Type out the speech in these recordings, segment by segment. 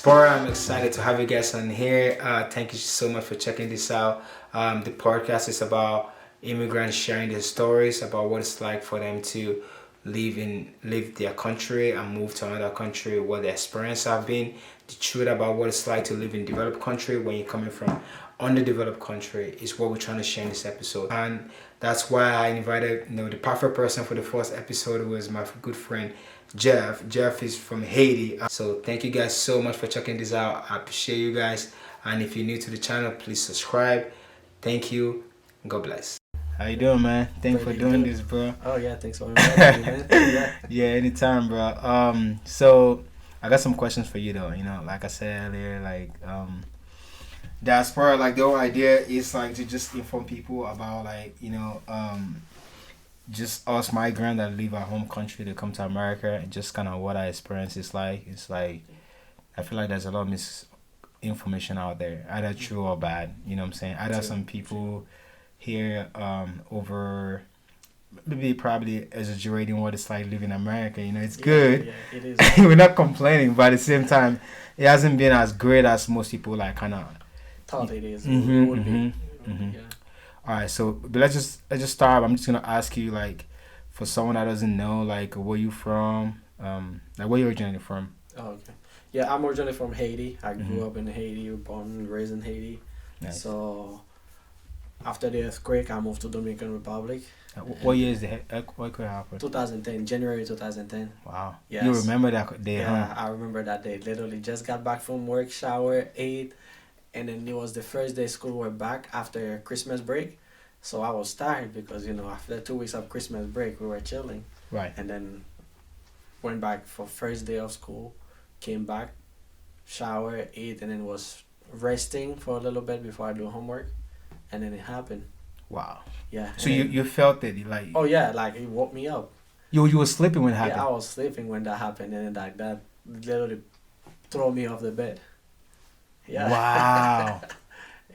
Diaspora. I'm excited to have you guys on here. Thank you so much for checking this out. The podcast is about immigrants sharing their stories about what it's like for them to leave their country and move to another country, what their experience have been, the truth about what it's like to live in developed country when you're coming from underdeveloped country is what we're trying to share in this episode. And that's why I invited, the perfect person for the first episode was my good friend Jeff. Jeff is from Haiti. So thank you guys so much for checking this out. I appreciate you guys. And if you're new to the channel, please subscribe. Thank you. God bless. How you doing, man? Thanks for doing this, bro. Oh yeah, thanks for inviting me, man. Yeah. Yeah, anytime, bro. So I got some questions for you though. Like I said earlier, diaspora, like the whole idea is like to just inform people about just us migrants that leave our home country to come to America and just kind of what our experience is like. It's like I feel like there's a lot of misinformation out there, either true or bad. You know what I'm saying? Either some people here over maybe probably exaggerating what it's like living in America. It's good. Yeah, it is. We're not complaining, but at the same time, it hasn't been as great as most people kind of thought it is. Would be. be. Yeah. All right, so but let's just start. I'm just gonna ask you, for someone that doesn't know, where you from, where you originally from. Oh, okay. Yeah, I'm originally from Haiti. I grew up in Haiti, born and raised in Haiti. Nice. So after the earthquake, I moved to Dominican Republic. What year is the earthquake happened? 2010, January 2010. Wow. Yes. You remember that day, Yeah, huh? I remember that day. Literally just got back from work, shower, ate, and then it was the first day school were back after Christmas break. So I was tired because, after 2 weeks of Christmas break, we were chilling. Right. And then went back for first day of school, came back, shower, ate, and then was resting for a little bit before I do homework. And then it happened. Wow. Yeah. So you felt it, Oh yeah, it woke me up. You were sleeping when it happened? Yeah, I was sleeping when that happened, and then that literally threw me off the bed. Yeah. Wow.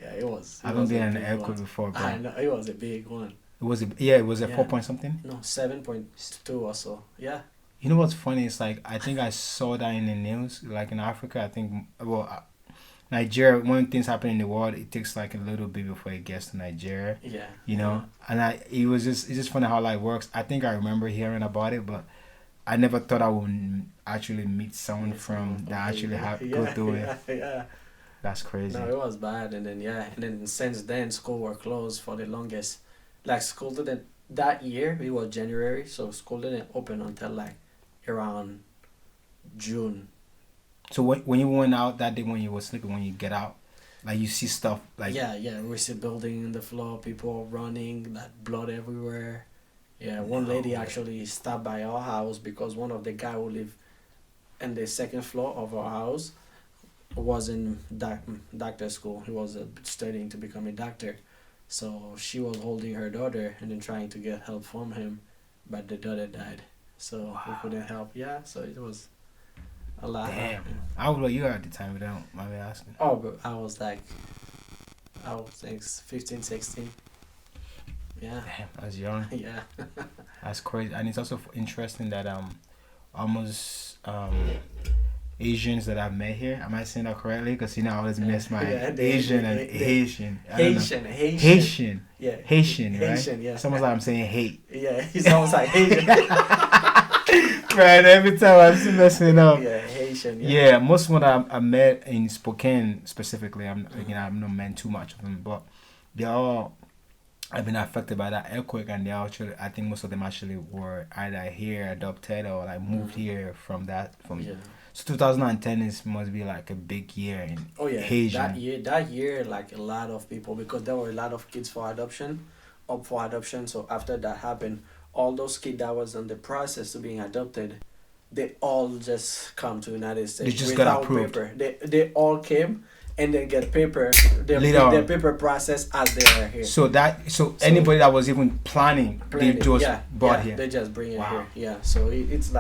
Yeah, it was. I haven't been in an earthquake before, bro. I know, it was a big one. It was a 4 point something? No, 7.2 or so. Yeah. You know what's funny? It's I think I saw that in the news, in Africa. I think, Nigeria, when things happen in the world, it takes a little bit before it gets to Nigeria. Yeah. And it's just funny how works. I think I remember hearing about it, but I never thought I would actually meet someone that actually go through it. Yeah. That's crazy. No, it was bad, and then since then school were closed for the longest. School didn't that year. It was January, so school didn't open until around June. So when you went out that day, when you were sleeping, when you get out, you see stuff yeah, we see building in the floor, people running, blood everywhere. Yeah, one lady actually stopped by our house because one of the guy who lived in the second floor of our house was in doctor school. He was studying to become a doctor. So she was holding her daughter and then trying to get help from him, but the daughter died. So we couldn't help. Yeah, so it was a lot. Damn. How old were you at the time, without mind me asking? Oh, but I was 15, 16. Yeah. Damn, that's young. Yeah. That's crazy. And it's also interesting that almost Asians that I've met here. Am I saying that correctly? Because I always miss my Asian and Haitian. Haitian. Yeah. Haitian, right? Haitian, yeah. It's almost like I'm saying hate. Yeah, he's almost like Haitian. Right, every time I'm still messing up. Yeah, Haitian. Yeah, most of them I met in Spokane specifically. I'm not meant too much of them, but they all have been affected by that earthquake, and they actually, I think most of them actually were either here adopted or moved here from. Yeah. So 2010 must be a big year in Haitian. That year, a lot of people, because there were a lot of kids up for adoption. So after that happened, all those kids that was in the process of being adopted, they all just come to United States. They just got approved. Paper. They all came and then get paper. Their paper process as they are here. So anybody that was even planning they just brought here. They just bring it here. Yeah. So it's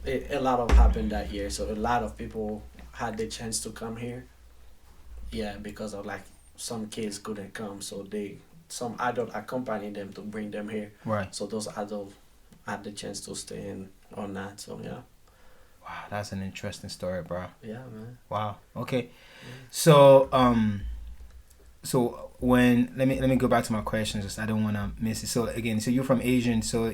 a lot of happened that year. So a lot of people had the chance to come here. Yeah, because of some kids couldn't come, so some adult accompanied them to bring them here. Right. So those adults had the chance to stay in or not. So yeah. Wow, that's an interesting story, bro. Yeah, man. Wow. Okay. So so when let me go back to my questions. Just I don't want to miss it. So again, so you're from Asian. So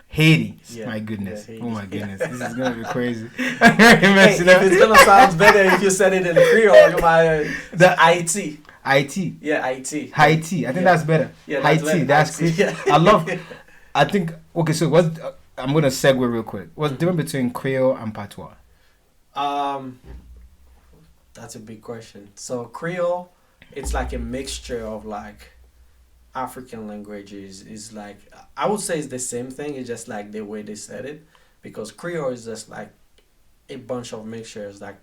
Haiti. Yeah, My yeah, goodness. Haiti. Oh my Yeah. goodness. This is gonna be crazy. Hey, if it's gonna sound better if you said it in Creole, you might The IT. IT. Yeah, IT. Haiti. I think Yeah. that's better. Yeah, that's Haiti. better. That's IT, great. yeah. I love. I think. Okay. So what's I'm gonna segue real quick. What's the Mm-hmm. difference between Creole and Patois? Um, that's a big question. So Creole, it's like a mixture of like African languages. Is like I would say it's the same thing. It's just like the way they said it, because Creole is just like a bunch of mixtures like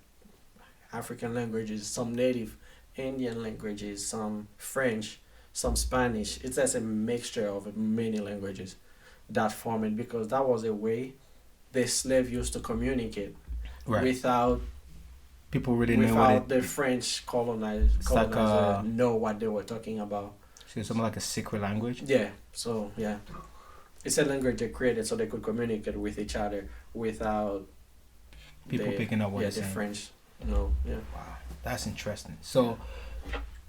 African languages, some native Indian languages, some French, some Spanish. It's just a mixture of many languages that form it, because that was a way the slave used to communicate Right. without People really know what without it. the French It's like colonizer know what they were talking about. So something like a secret language. Yeah. So yeah, it's a language they created so they could communicate with each other without People picking up what yeah you're the saying. French. No. Yeah. Wow, that's interesting. So,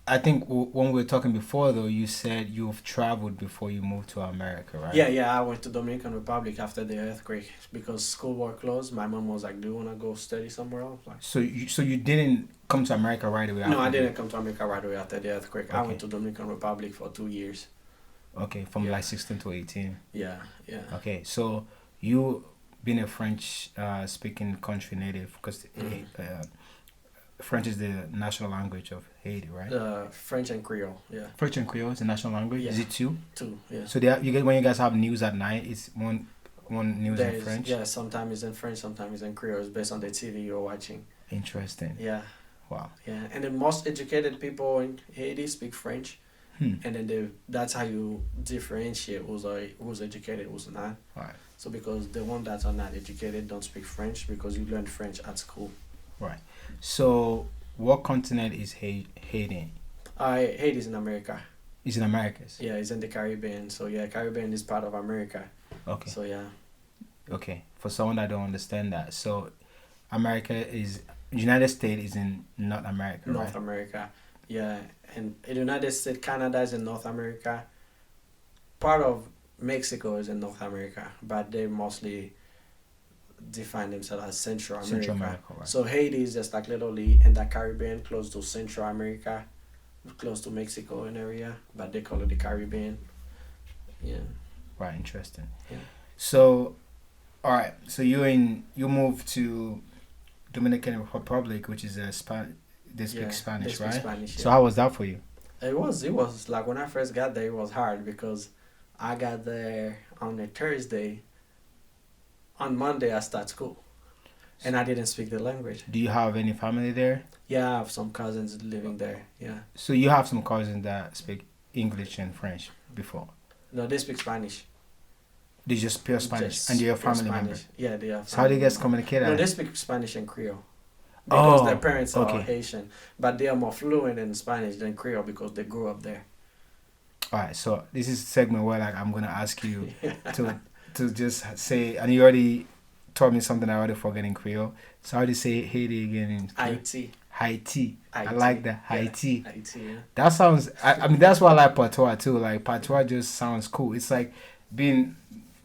I think when we were talking before, though, you said you've traveled before you moved to America, right? Yeah. I went to Dominican Republic after the earthquake because school were closed. My mom was like, "Do you wanna go study somewhere else?" Like, So you didn't come to America right away. no, I after didn't come to America right away after the earthquake. I Okay. went to Dominican Republic for 2 years. Okay, from Yeah. like 16 to 18. Yeah. Okay, so you being a French speaking country native, because French is the national language of Haiti, right? French and Creole. Yeah. French and Creole is the national language. Is Yeah. it two? Two. Yeah. So you get when you guys have news at night, it's one news in French. Yeah, sometimes it's in French, sometimes it's in Creole. It's based on the TV you're watching. Interesting. Yeah, Wow. yeah. And the most educated people in Haiti speak French, and then that's how you differentiate who's educated, who's not. Right. So because the one that are not educated don't speak French because you learn French at school. Right. So, what continent is Haiti? Haiti is in America. It's in Americas. Yeah, it's in the Caribbean. So yeah, Caribbean is part of America. Okay. So yeah. Okay. For someone that don't understand that, so America is United States is in North America, North right? America. Yeah, and the United States, Canada is in North America. Part of Mexico is in North America, but they mostly define themselves as Central America. Central America, right? So Haiti is just like literally in the Caribbean, close to Central America, close to Mexico and area, but they call it the Caribbean. Yeah. Right. Interesting. Yeah. So, all right. So you moved to Dominican Republic, which is they speak Yeah, Spanish, they speak right? Spanish, So yeah. how was that for you? It was like when I first got there, it was hard because I got there on a Thursday. On Monday, I start school, and I didn't speak the language. Do you have any family there? Yeah, I have some cousins living there. Yeah, So you have some cousins that speak English and French before. no, they speak Spanish. They just pure Spanish, Just and they're pure family member. Spanish. Yeah, they are. So how do you guys family communicate? member. No, that? they speak Spanish and Creole because Oh, their parents are okay. Haitian, but they are more fluent in Spanish than Creole because they grew up there. All right, so this is a segment where like I'm gonna ask you to just say, and you already taught me something I already forget in Creole. So how do you say Haiti again in Creole? IT. Haiti. I Haiti. like that. Yeah. Haiti. IT. Yeah. That sounds. I mean, that's why I like patois too. Like patois just sounds cool. It's like being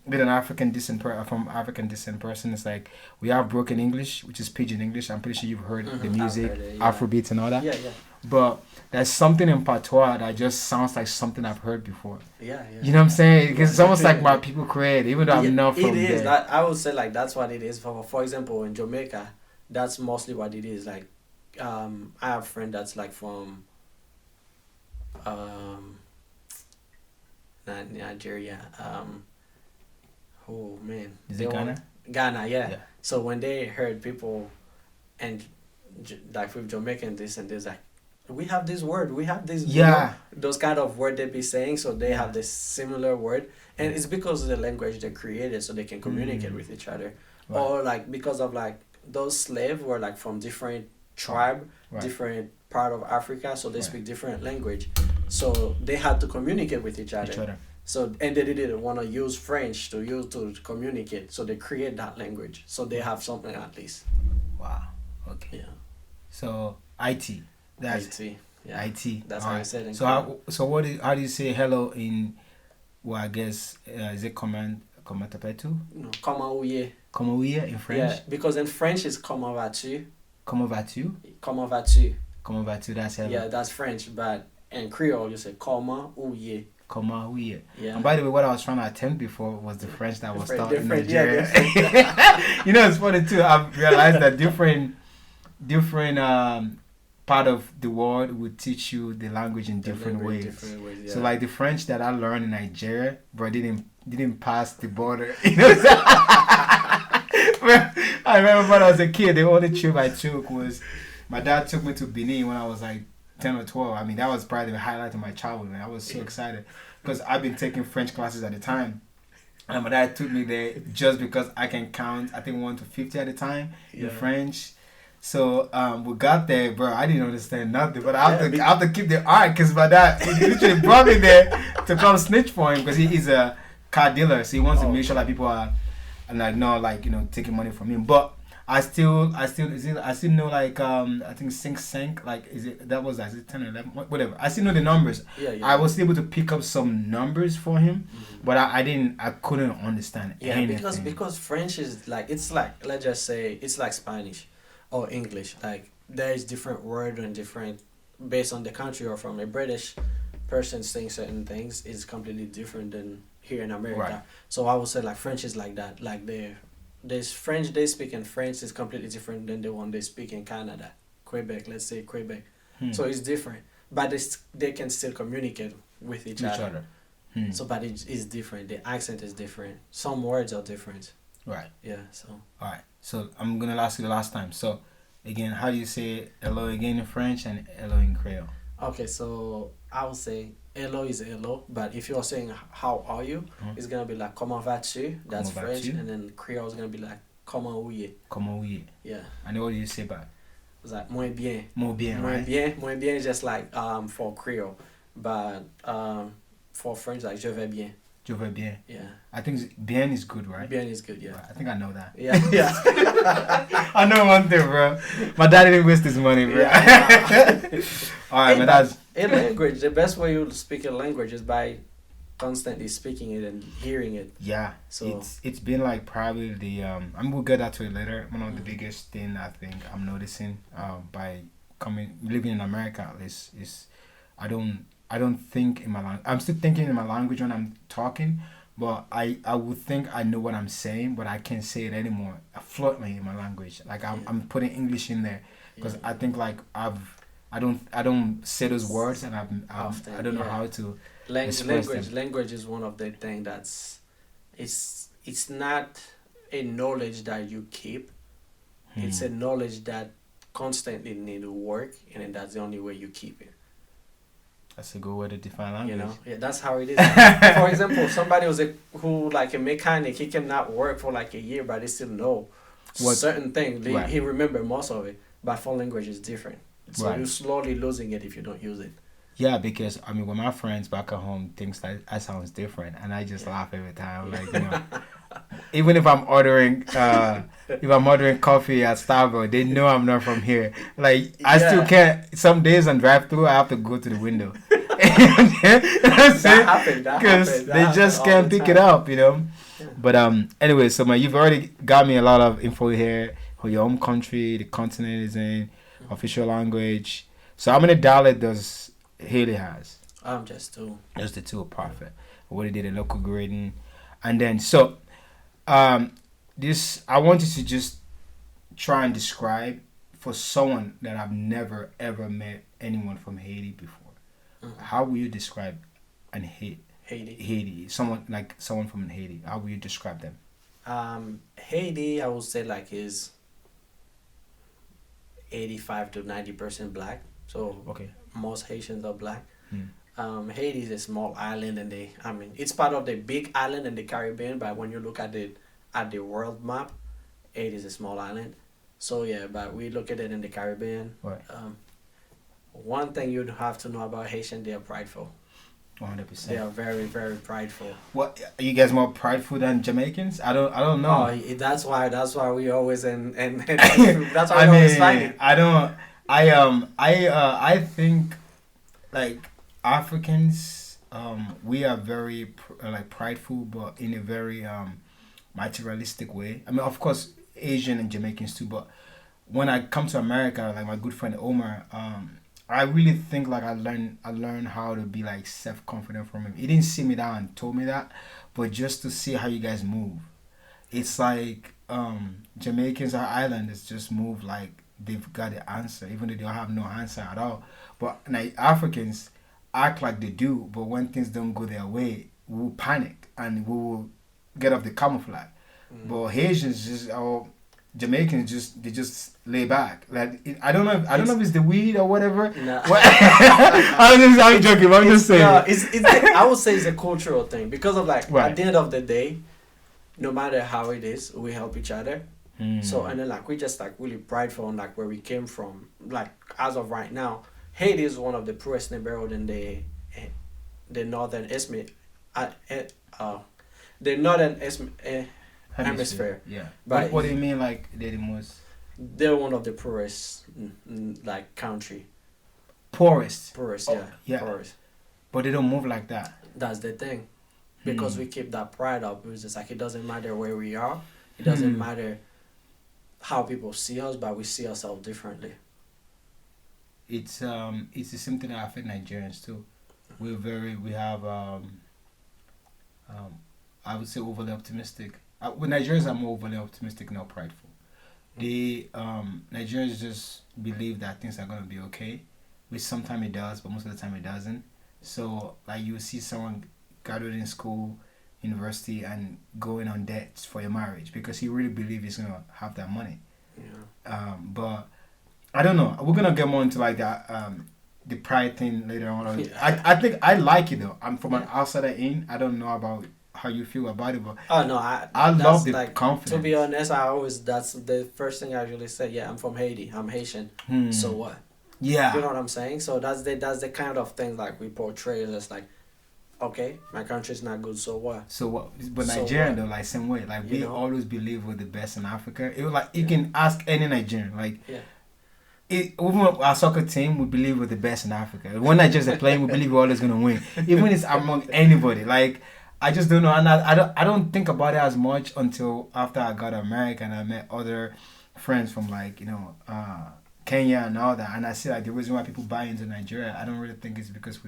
an African descent from African descent person. It's like we have broken English, which is pidgin English. I'm pretty sure you've heard the I've music, heard it, yeah. Afrobeats, and all that. Yeah, yeah. But there's something in patois that just sounds like something I've heard before. Yeah, yeah. You know what I'm saying? Because it's almost like my people create, even though I'm not from it is. there. That I would say like that's what it is. For example, in Jamaica, that's mostly what it is. Like, I have a friend that's like from, Nigeria. Oh man. Is They it want- Ghana? Ghana, yeah. Yeah. So when they heard people, and like with Jamaican this and this, like we have this word, we have this. Yeah. Those kind of word they be saying, so they have this similar word, and it's because of the language they created, so they can communicate with each other, Right. or like because of like those slaves were like from different tribe, Right. different part of Africa, so they Right. speak different language, so they had to communicate with each other. So and they didn't want to use French to communicate. So they create that language. So they have something at least. Wow. Okay. Yeah. So IT. That's IT. Yeah. IT. That's All how you right. said in So Creole. so how do you say hello in? Well, I guess is it comment tapetu? No, comment ouye. Comment oui in French? Yeah, because in French it's comment vas-tu? Comment vas-tu? Comment vas-tu? Comment vas-tu? That's hello. Yeah, that's French, but in Creole you say comment ouye. Comment oui. Yeah. And by the way, what I was trying to attempt before was the French that was taught in Different, Nigeria. yeah, You know, it's funny too. I've realized that different part of the world would teach you the language in different ways. Different ways, yeah. So like the French that I learned in Nigeria, but didn't pass the border. You know, I remember when I was a kid, the only trip I took was my dad took me to Benin when I was like 10 or 12. I mean, that was probably the highlight of my childhood, man. I was so excited because I've been taking French classes at the time. And my dad took me there just because I can count, I think 1 to 50 at the time in French. So we got there, bro. I didn't understand nothing, but I have to keep the art because my dad he literally brought me there to come snitch for him because he's a car dealer, so he wants to make sure that people are like not like taking money from him. But I still know like I think sync like is it 10 or 11 whatever. I still know the numbers. I was able to pick up some numbers for him, but I couldn't understand anything. Because French is like it's like let's just say it's like Spanish or English. Like there is different word and different based on the country or from a British person saying certain things is completely different than here in America. Right. So I would say like French is like that. Like there's French they speak in France is completely different than the one they speak in Canada. Quebec, let's say Quebec. So it's different. But they can still communicate with each other. So but it's different. The accent is different. Some words are different. Right. Yeah, so. Alright. So I'm gonna ask you the last time. So again, how do you say hello again in French and hello in Creole? Okay, so I would say hello is hello, but if you're saying how are you, it's gonna be like comment vas-tu? That's Comment French, vas-tu? and then Creole is gonna be like comment ouye. Comment oui? Yeah. And what do you say back? It's like moins bien. Moins bien, Moins right? bien. Moins bien is just like for Creole, but for French like je vais bien. Je vais bien. Yeah. I think bien is good, right? Bien is good, yeah. Right. I think I know that. Yeah, yeah. I know one thing, bro. My dad didn't waste his money, bro. Alright, man, that's in language. The best way you speak a language is by constantly speaking it and hearing it. yeah. So It's been like probably the we'll get that to it later. One of the biggest thing I think I'm noticing by living in America at least is I don't think in my language. I'm still thinking in my language when I'm talking, but I would think I know what I'm saying, but I can't say it anymore fluently in my language. Like I'm putting English in there because I think like I don't say those words and I don't know how to express them. Language is one of the things that's it's not a knowledge that you keep. It's a knowledge that constantly need to work, and then that's the only way you keep it. That's a good way to define language. Yeah, that's how it is. For example, somebody who like a mechanic, he cannot work for like a year, but he still know certain things. Right. He remember most of it, but for language is different. So Right. you're slowly losing it if you don't use it. Yeah, because I mean, when my friends back at home thinks that sounds different, and I just laugh every time. Like even if I'm ordering coffee at Starbucks, they know I'm not from here. Like I still can't. Some days on drive-through, I have to go to the window. That happened. Because they just can't pick it up, Yeah. But anyway, so man, you've already got me a lot of info here. For your home country, the continent is in, official language. So how many dialect does Haiti has? Just two. Just the two, perfect. What they did a local grading, and then so, this I want you to just try and describe for someone that I've never ever met anyone from Haiti before. How will you describe an Haiti? Someone from Haiti. How will you describe them? Haiti, I would say like is 85 to 90% black. So Okay. most Haitians are black. Haiti is a small island, and it's part of the big island in the Caribbean. But when you look at the world map, Haiti is a small island. So yeah, but we look at it in the Caribbean. Right. One thing you'd have to know about Haitian, they are prideful. They 100%. are very, very prideful. What, are you guys more prideful than Jamaicans? I don't Oh, know. that's why we always and that's why I we always mean, fighting. I don't. I think like Africans, we are very like prideful, but in a very materialistic way. I mean, of course, Asian and Jamaicans too, but when I come to America, like my good friend Omar, I really think like I learned how to be like self confident from him. He didn't sit me down and told me that, but just to see how you guys move. It's like Jamaicans or islanders just move like they've got the answer, even though they don't have no answer at all. But like Africans act like they do, but when things don't go their way, we'll panic and we will get off the camouflage. Mm. But Haitians just or Jamaicans just they just lay back. Like I don't know It's if it's the weed or whatever. nah. What? I'm joking. I'm just saying. No, it's I would say it's a cultural thing because of like Right. at the end of the day, no matter how it is, we help each other. So Mm. and then like we just like really prideful on like where we came from. Like as of right now, Haiti is one of the poorest neighborhood in the northern Isthmus, uh, eh, uh, the northern hemisphere. Yeah. But What do you mean like they're the most they're one of the poorest like country. poorest? Poorest, Oh, yeah, yeah. poorest. But they don't move like that. That's the thing. Because Hmm. we keep that pride up. It's just like it doesn't matter where we are. It doesn't Hmm. matter how people see us, but we see ourselves differently. It's the same thing that affect Nigerians too. We have um I would say overly optimistic. With Nigerians are more overly optimistic, not prideful. They Nigerians just believe that things are gonna be okay, which sometimes it does, but most of the time it doesn't. So like you see someone graduating school, university, and going on debts for your marriage because he really believes he's gonna have that money. Yeah. But I don't know. We're gonna get more into like that the pride thing later on. I think I like it though. I'm from an Yeah. outsider in. I don't know about how you feel about it, but Oh no, I love that's the like confidence. to be honest, I always that's the first thing I usually say. Yeah, I'm from Haiti. I'm Haitian. Hmm. So what? Yeah. You know what I'm saying? So that's the kind of thing like we portray as like, okay, my country's not good. So what? So what? But So Nigerian what? though, like same way. Like You we know? always believe we're the best in Africa. It was like you Yeah. can ask any Nigerian. Like Yeah. even our soccer team, we believe we're the best in Africa. When Nigerians are playing, we believe we're always gonna win. Even if it's among anybody. Like I just don't know, and I don't think about it as much until after I got to America and I met other friends from like Kenya and all that, and I see like the reason why people buy into Nigeria. I don't really think it's because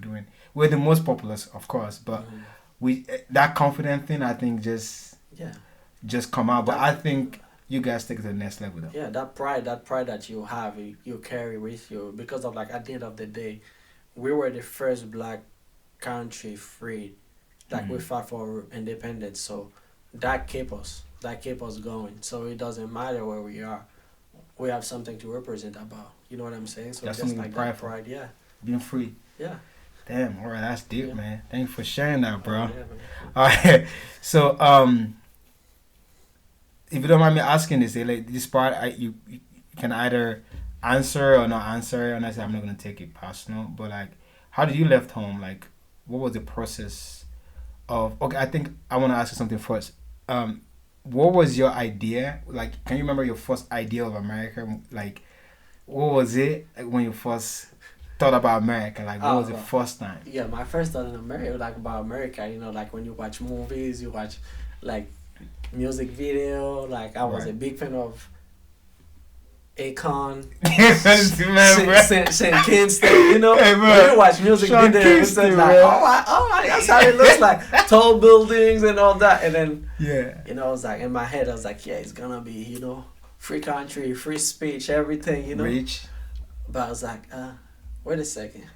we're the most popular, of course, but Mhm. we that confident thing I think Yeah. just come out. But That- I think you guys take it to the next level though. Yeah, that pride that you have, you carry with you because of like at the end of the day, we were the first black country free, like we Mhm. fought for independence. So that keep us going. So it doesn't matter where we are, we have something to represent about. You know what I'm saying? So That's just something like to be that proud pride, yeah, Being free. yeah. Damn, alright, that's deep, Yeah. man. Thanks for sharing that, bro. Yeah, man. Alright, so if you don't mind me asking this, like this part, you can either answer or not answer. Honestly, I'm not gonna take it personal, but like, how did you left home? Like, what was the process of? Okay, I think I want to ask you something first. What was your idea? Like, can you remember your first idea of America? Like, what was it like, when you first thought about America? Like, what was the Well, first time? yeah, my first thought in America, like about America, you know, like when you watch movies, you watch like music video. Like I was Right. a big fan of Akon, Remember? Saint Kingston, you know. Hey, bro. When you watch music Sean videos, Kingston, it's like, bro. oh my, that's how it looks like. Tall buildings and all that. And then, Yeah. you know, I was like, in my head, I was like, yeah, it's gonna be, free country, free speech, everything, you know. Rich. But I was like, wait a second,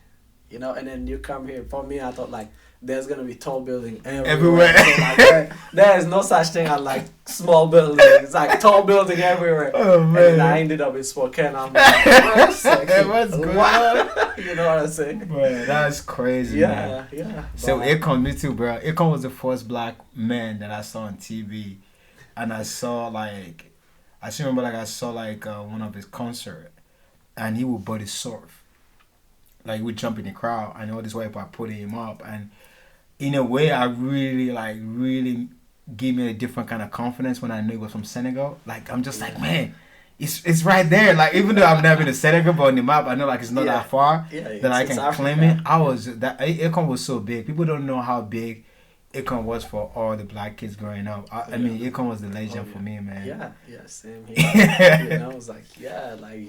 and then you come here. For me, I thought like there's gonna be tall building everywhere. Everywhere. So, like, there is no such thing as like small buildings. It's like tall building everywhere. Oh And then I man. ended up in Spokane. I'm like, wait a second, What's going what? You know what I'm saying? Bro, that's crazy, man. Yeah. So But- Akon, me too, bro. Akon was the first black man that I saw on TV, and I saw like, I still remember like I saw like one of his concert, and he would body surf. like we jump in the crowd, and all these white people are putting him up, and in a way, I really really gave me a different kind of confidence when I knew it was from Senegal. Like I'm just like, man, it's right there. Like even though I've never been to Senegal, but on the map I know like it's not that far that I can claim it. I was that Akon was so big. People don't know how big Akon was for all the black kids growing up. I mean, Akon was the legend for me, man. Yeah, same here. You know, I was like, like,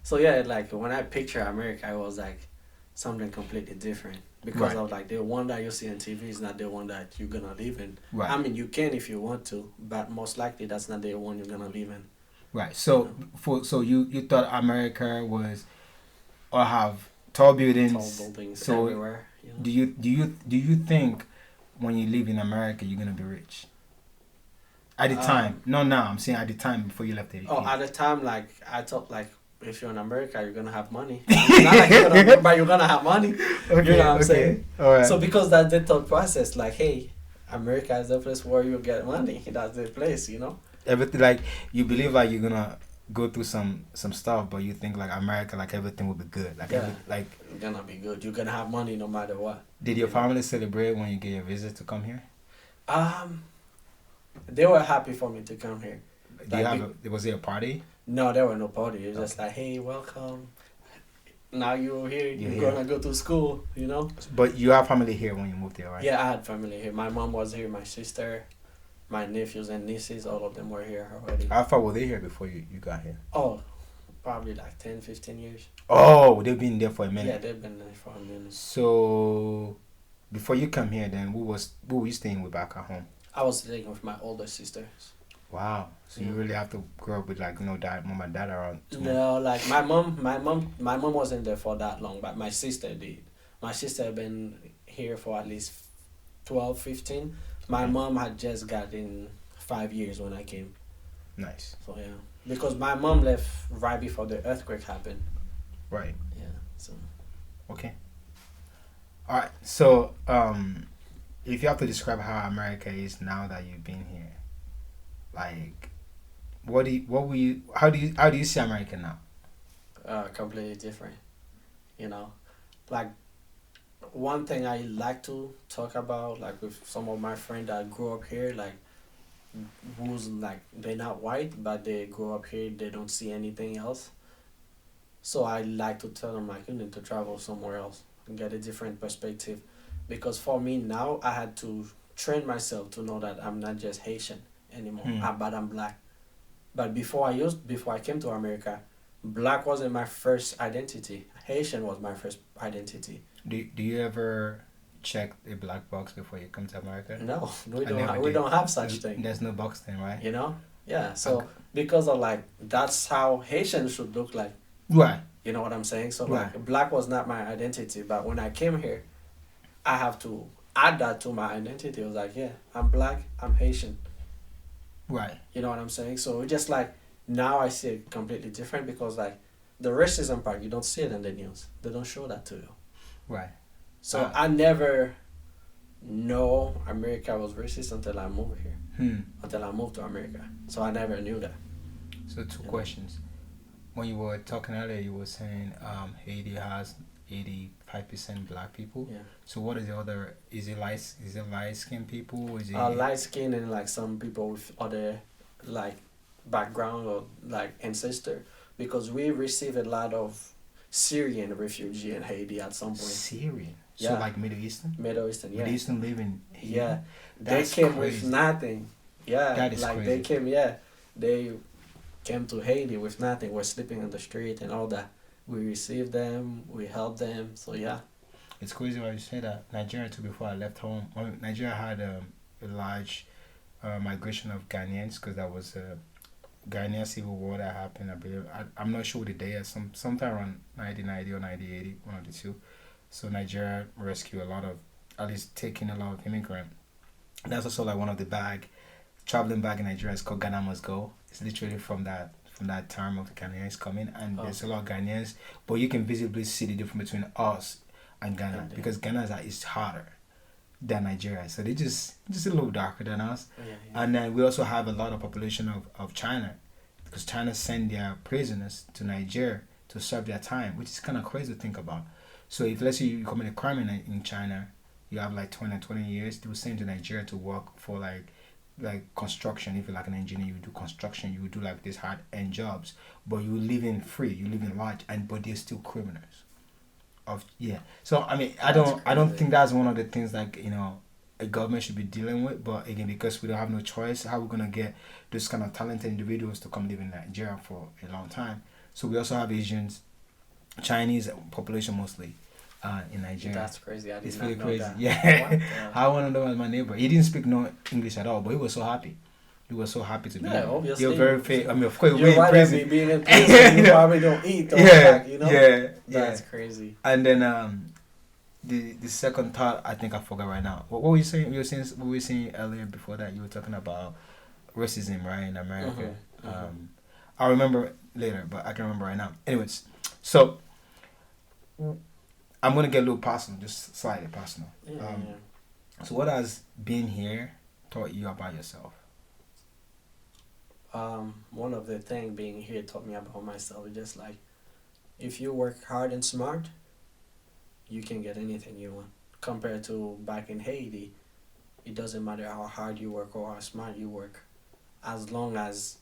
so like when I picture America, I was like something completely different because I was like the one that you see on TV is not the one that you're gonna live in. Right. I mean, you can if you want to, but most likely that's not the one you're gonna live in. Right. So you thought America was or have tall buildings so everywhere. You know? Do you think when you live in America you're gonna be rich? At the time, no, now I'm saying at the time before you left Haiti. Oh, at the time, like I thought, like if you're in America, you're gonna have money. It's not like but you're gonna have money. Okay, you know what I'm saying? All right. So because that's the thought process, like, hey, America is the place where you get money. That's the place, you know. Everything like you believe like you're gonna go through some stuff, but you think like America, like everything will be good. Like like it's gonna be good. You're gonna have money no matter what. Did your family celebrate when you get your visit to come here? They were happy for me to come here. Was there a party? No, there were no party. It was just like, hey, welcome. Now you're here. You're gonna go to school, you know. But you have family here when you moved here, right? Yeah, I had family here. My mom was here. My sister, my nephews and nieces, all of them were here already. How far were they here before you got here? Oh, probably like 10, 15 years. Oh, they've been there for a minute. Yeah, they've been there for a minute. So, before you come here, then who were you staying with back at home? I was staying with my older sisters. Wow. So you really have to grow up with like dad, mom and dad around. No, like my mom wasn't there for that long, but my sister did. My sister had been here for at least 12, 15. My mom had just gotten 5 years when I came. Nice. So yeah, because my mom left right before the earthquake happened. Right. Yeah. So. Okay. All right. So if you have to describe how America is now that you've been here, like, how do you see America now? Completely different. You know, like one thing I like to talk about, like with some of my friends that grew up here, like who's like they're not white but they grew up here, they don't see anything else. So I like to tell them like you need to travel somewhere else and get a different perspective, because for me now I had to train myself to know that I'm not just Haitian anymore, but I'm black. But before I came to America, black wasn't my first identity. Haitian was my first identity. Do you ever check a black box before you come to America? No, we don't have such thing. There's no box thing, right? You know? Yeah. So because of like that's how Haitian should look like. Right. You know what I'm saying? So like black was not my identity, but when I came here, I have to add that to my identity. I was like, yeah, I'm black, I'm Haitian. Right. You know what I'm saying? So it's just like now I see it completely different, because like the racism part, you don't see it in the news. They don't show that to you. Right. So I never know America was racist until I moved here. Until I moved to America. So I never knew that. So two questions. When you were talking earlier, you were saying Haiti has 85% black people. Yeah. So what is the other? Is it light skinned people? Is it light skin and like some people with other like background or like ancestor, because we receive a lot of Syrian refugee in Haiti at some point. Syrian. Yeah. So like Middle Eastern. Yeah. Middle Eastern living. Yeah. That's they came crazy. with nothing. Yeah. That is like crazy. they came. Yeah. They came to Haiti with nothing. We're sleeping on the street and all that. We received them. We helped them. So yeah. It's crazy why you say that. Nigeria too. Before I left home, Nigeria had a large migration of Ghanaians, because that was a Ghanaian civil war that happened. I believe I'm not sure the day. Sometime around 1990 or 1980, one of the two. So Nigeria rescued a lot of, at least taking a lot of immigrant. That's also like one of the traveling bag in Nigeria is called Ghana Must Go. It's literally from that time of the Ghanaians coming, and there's a lot of Ghanaians, but you can visibly see the difference between us and Ghana, because Ghana is hotter than Nigeria, so they just a little darker than us. And then we also have a lot of population of China, because China send their prisoners to Nigeria to serve their time, which is kind of crazy to think about. So if let's say you commit a crime in China, you have like 20 years, they will send you to Nigeria to work for like construction. If you're like an engineer, you do construction, you would do like these hard end jobs, but you live in free, you live in large, and but they're still criminals. Of yeah. So I mean, That's I don't crazy. think that's one of the things like a government should be dealing with. But again, because we don't have no choice, how we gonna get those kind of talented individuals to come live in Nigeria for a long time? So we also have Asians, Chinese population mostly, in Nigeria. That's crazy. I It's did really not know crazy. that. Yeah, What? I want to know as my neighbor. He didn't speak no English at all, but he was so happy. He was so happy to be Yeah, here. They were obviously. very I mean, of course, You're we're in right at me prison. being in prison. You probably don't eat or Yeah, back, yeah, yeah. That's crazy. And then the second thought I think I forgot right now. What were you saying? What were you saying earlier before that? You were talking about racism, right, in America. Mm-hmm. Mm-hmm. I'll remember later, but I can remember right now. Anyways, so I'm gonna get a little personal, just slightly personal. Yeah, So what has being here taught you about yourself? One of the thing being here taught me about myself is just like if you work hard and smart, you can get anything you want. Compared to back in Haiti, it doesn't matter how hard you work or how smart you work. As long as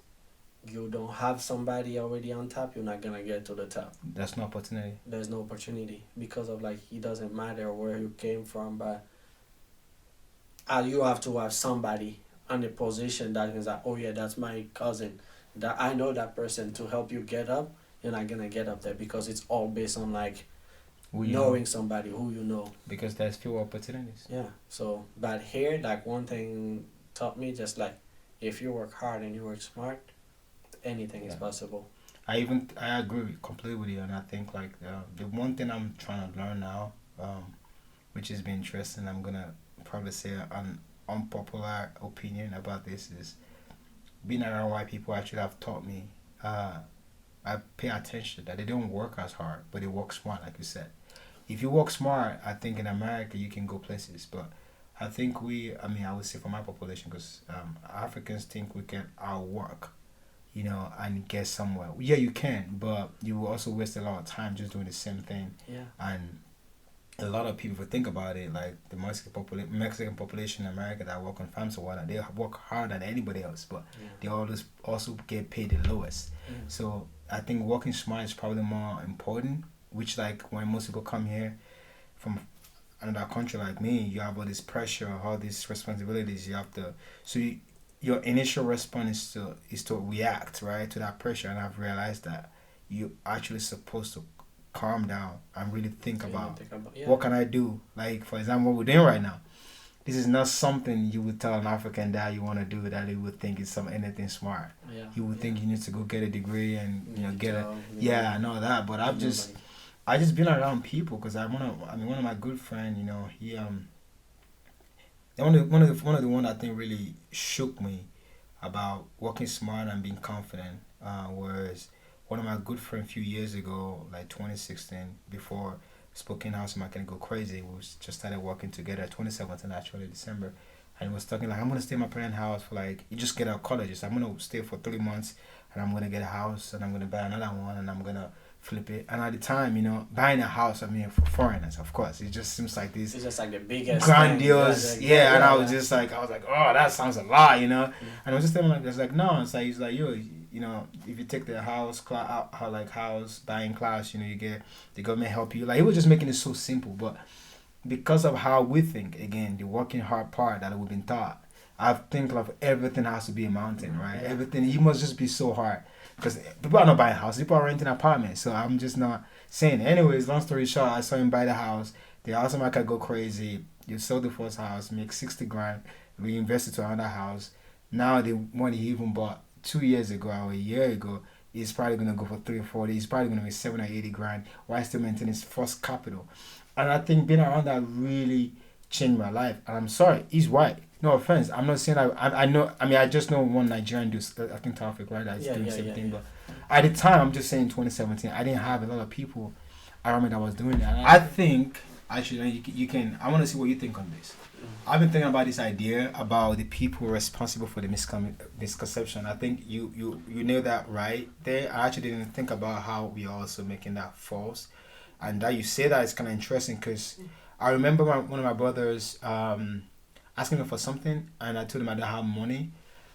you don't have somebody already on top, you're not gonna get to the top. That's no opportunity. There's no opportunity because of like it doesn't matter where you came from, but you have to have somebody on a position that is like, oh yeah, that's my cousin. That I know that person to help you get up. You're not gonna get up there because it's all based on like Who you know, knowing somebody who you know. because there's fewer opportunities. Yeah. So, but here, like one thing taught me just like if you work hard and you work smart, anything is Yeah. possible. I agree completely with you, and I think like the one thing I'm trying to learn now, which has been interesting. I'm gonna probably say an unpopular opinion about this is being around white people actually have taught me. I pay attention that they don't work as hard, but they work smart, like you said. If you work smart, I think in America you can go places, but I think I mean, I would say for my population, because Africans think we can outwork, and get somewhere. Yeah, you can, but you will also waste a lot of time just doing the same thing. Yeah. And a lot of people, if you think about it, like the Mexican population in America that work on farms or whatnot, they work harder than anybody else, but Yeah. they always also get paid the lowest. Yeah. So I think working smart is probably more important. Which like when most people come here from another country like me, you have all this pressure, all these responsibilities. You have to your initial response is to react right to that pressure, and I've realized that you actually supposed to calm down and really think about Yeah. what can I do. Like for example, what we're doing right now. This is not something you would tell an African that you want to do that he would think is anything smart. Yeah. He would think you need to go get a degree and get a Job, I know that, but I just been around people because one of my good friend, he one of the one I think really shook me about working smart and being confident was one of my good friend a few years ago, like 2016, before Spokane House Market Go Crazy. We just started working together 2017 actually December, and he was talking like I'm gonna stay in my parents' house for like you just get out of college. So I'm gonna stay for 3 months, and I'm gonna get a house, and I'm gonna buy another one, and I'm gonna flip it. And at the time, buying a house, I mean, for foreigners, of course, it just seems like this It's just like the biggest grandiose, thing. yeah. And I was like, oh, that sounds a lot, And I was just telling him, like, no. It's like he's like, yo, if you take the house class, house buying class, you get the government help you. Like he was just making it so simple, but because of how we think, again, the working hard part that we've been taught, I think of everything has to be a mountain, right? Yeah. Everything, you must just be so hard. Because people are not buying houses, people are renting apartments. So I'm just not saying it. Anyways, long story short, I saw him buy the house. The house market go crazy. You sold the first house, make 60 grand, reinvested to another house. Now the one he even bought 2 years ago or a year ago is probably gonna go for 340. He's probably gonna make 70 or 80 grand while still maintaining his first capital. And I think being around that really changed my life. And I'm sorry, he's white. No offense. I'm not saying I know. I mean, I just know one Nigerian dude. I think Taufik, right? That's doing the same thing. But at the time, I'm just saying 2017. I didn't have a lot of people around me that was doing that. And I think actually you can. I want to see what you think on this. I've been thinking about this idea about the people responsible for the misconception. I think you nailed that right there. I actually didn't think about how we are also making that false. And that you say that is kind of interesting because I remember one of my brothers asking me for something, and I told him I didn't have money.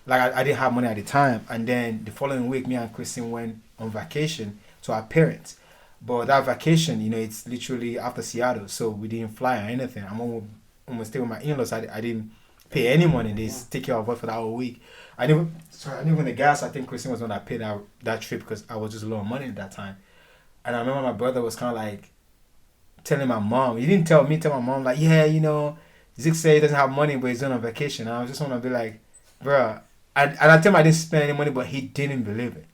Like I didn't have money at the time, and then the following week, me and Christine went on vacation to our parents. But that vacation, it's literally after Seattle, so we didn't fly or anything. I'm almost stay with my in-laws. I didn't pay any money. They take care of us for that whole week. I didn't. Sorry, I didn't even the gas. I think Christine was the one that paid that trip because I was just low on money at that time. And I remember my brother was kind of like telling my mom. He didn't tell me. Tell my mom like, yeah, Zeke said he doesn't have money, but he's going on vacation. And I was just want to be like, bruh. And I tell him I didn't spend any money, but he didn't believe it.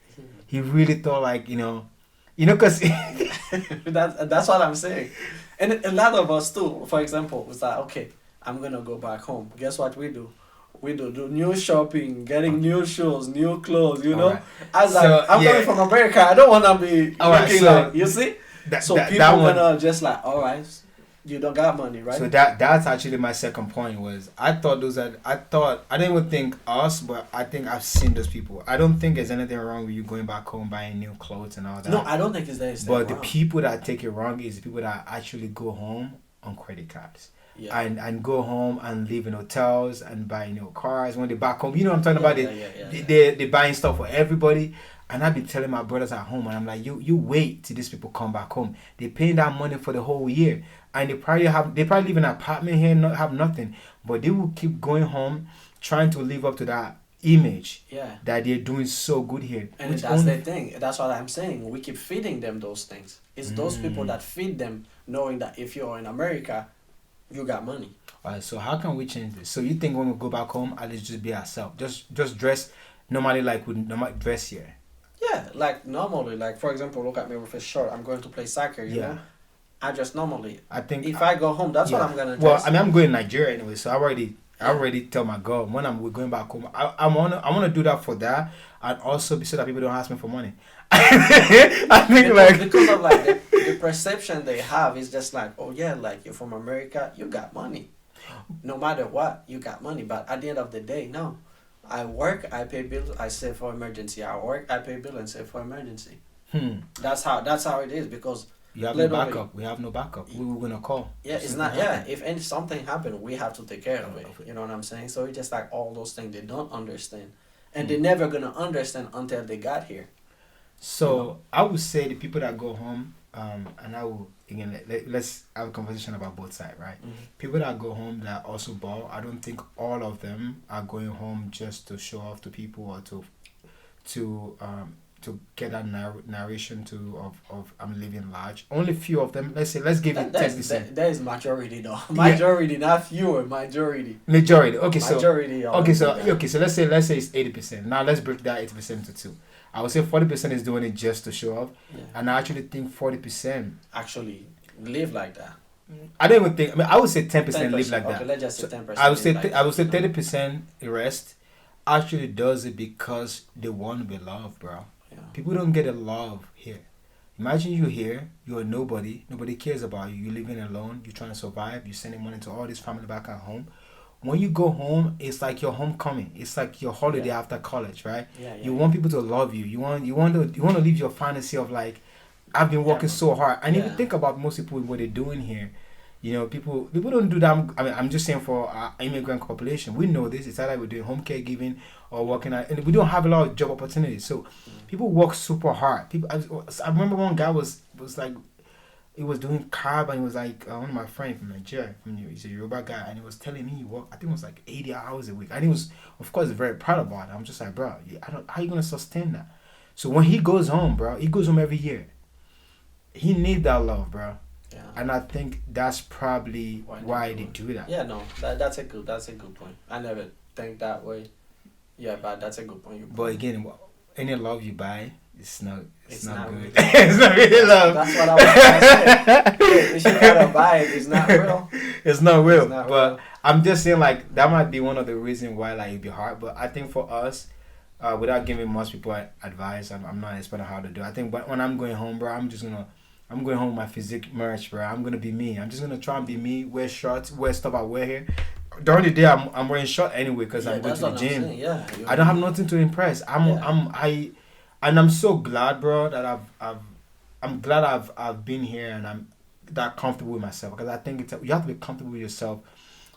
He really thought like, because that's what I'm saying. And a lot of us too, for example, was like, okay, I'm gonna go back home. Guess what we do? We do new shopping, getting new shoes, new clothes, Right. I was like, I'm coming from America, I don't wanna be looking like, you see? So people gonna just like, alright, you don't got money, right? So that's actually my second point was I didn't even think us, but I think I've seen those people. I don't think there's anything wrong with you going back home buying new clothes and all that. No, I don't think it's anything wrong. But the people that take it wrong is the people that actually go home on credit cards. Yeah. And go home and live in hotels and buy cars when they back home. You know what I'm talking about? They buying stuff for everybody. And I've been telling my brothers at home, and I'm like, you wait till these people come back home. They paying that money for the whole year, and they probably live in an apartment here, not have nothing, but they will keep going home, trying to live up to that image. Yeah. That they're doing so good here. And that's the thing. That's what I'm saying. We keep feeding them those things. It's those people that feed them, knowing that if you're in America, you got money. Alright, so how can we change this? So you think when we go back home, at least just be ourselves, just dress normally like we normally dress here. Yeah, like normally, like for example, look at me with a shirt. I'm going to play soccer. You know, I just normally. I think if I go home, that's what I'm gonna. Well, I mean, I'm going to Nigeria anyway, so I already tell my girl when we're going back home. I wanna do that for that, and also so that people don't ask me for money. I think because of like the perception they have is just like, oh yeah, like you're from America, you got money. No matter what, you got money. But at the end of the day, no. I work, I pay bills, I save for emergency. I work, I pay bill and save for emergency. That's how it is because you have no backup. We have no backup. We were gonna call. Yeah, it's not. Yeah, if something happened, we have to take care of it. You know what I'm saying? So it's just like all those things they don't understand, and they're never gonna understand until they got here. So I would say the people that go home, and I will again let's have a conversation about both sides, right? People that go home that also ball, I don't think all of them are going home just to show off to people or to get that narration of I'm living large. Only few of them. Let's give it 10%. That is majority though. Majority, not fewer. Majority. Okay, majority so let's say it's 80%. Now let's break that 80% to two. I would say 40% is doing it just to show off, and I actually think 40% actually live like that. I don't even think. I mean, I would say 10% live like that. Okay, let's just say 10%. I would say 30% the rest actually does it because they want to be loved, bro. Yeah. People don't get a love here. Imagine you here, you're a nobody. Nobody cares about you. You're living alone. You're trying to survive. You're sending money to all this family back at home. When you go home, it's like your homecoming. It's like your holiday after college, right? You want people to love you. You want to live your fantasy of like, I've been working so hard. And if you think about most people what they're doing here, people don't do that. I mean, I'm just saying for our immigrant population, we know this. It's either we're doing home caregiving or working at, and we don't have a lot of job opportunities. So people work super hard. I remember one guy was like, he was doing carb and he was like one of my friends from Nigeria, he's a Yoruba guy, and he was telling me he worked, I think it was like 80 hours a week, and he was of course very proud about it. I'm just like, bro, how are you gonna sustain that? So when he goes home, bro, he goes home every year. He needs that love, bro. Yeah. And I think that's probably why they do that. Yeah, no, that's a good point. I never think that way. Yeah, but that's a good point. But again, any love you buy, it's not good. It's not really love. That's what I was trying to say. If you gotta buy it, it's not real. It's not real. But I'm just saying, like, that might be one of the reasons why, like, it'd be hard. But I think for us, without giving most people advice, I'm not explaining how to do it. I think when I'm going home, bro, I'm going home with my physique merch, bro. I'm gonna be me. I'm just gonna try and be me. Wear shorts, wear stuff I wear here. During the day, I'm wearing shorts anyway because I'm going to the gym. I don't have nothing to impress. And I'm so glad, bro, that I'm glad I've been here and I'm that comfortable with myself because I think you have to be comfortable with yourself